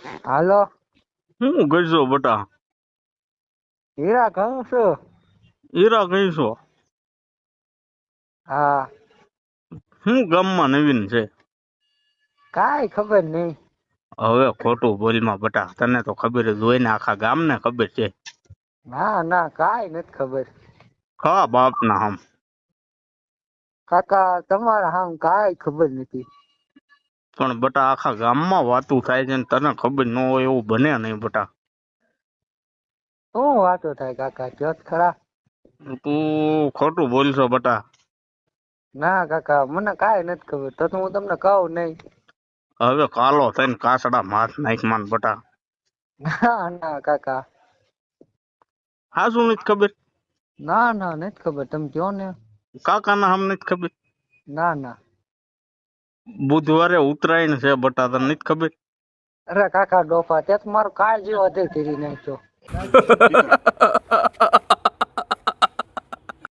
હાલો. હું ગઈશો બટા? હીરા કહું છું. હીરા કહીશો? હા. હું ગામમાં નવીન છે? કાંઈ ખબર નહીં. હવે ખોટું બોલમાં બટા, તને તો ખબર જ હોય ને, આખા ગામને ખબર છે. ના ના કાંઈ નથી ખબર. ખા બાપ ના હમ. કાકા તમારા હામ કાંઈ ખબર નથી. પણ બટા આખા ગામમાં વાતું થાય છે ને તને ખબર ન હોય એવું બને નહીં બટા. શું વાતો થાય કાકા જોત ખરા. તું ખોટું બોલશો બટા. ના કાકા મને કાંઈ નથી ખબર તો હું તમને કહું નહીં. હવે કાલો થઈને કાસડા માથ નાખ માન બટા. ના ના કાકા. હા શું નથી ખબર? ના ના નથી ખબર તમે કહો ને. કાકાના હમ નથી ખબર? ના ના. બુધવારે ઉત્તરાયણ છે બટા, તને નથી ખબર? અરે કાકા ડોફા તે તો મારું કાળ જેવો અધે કરી નાખ્યો.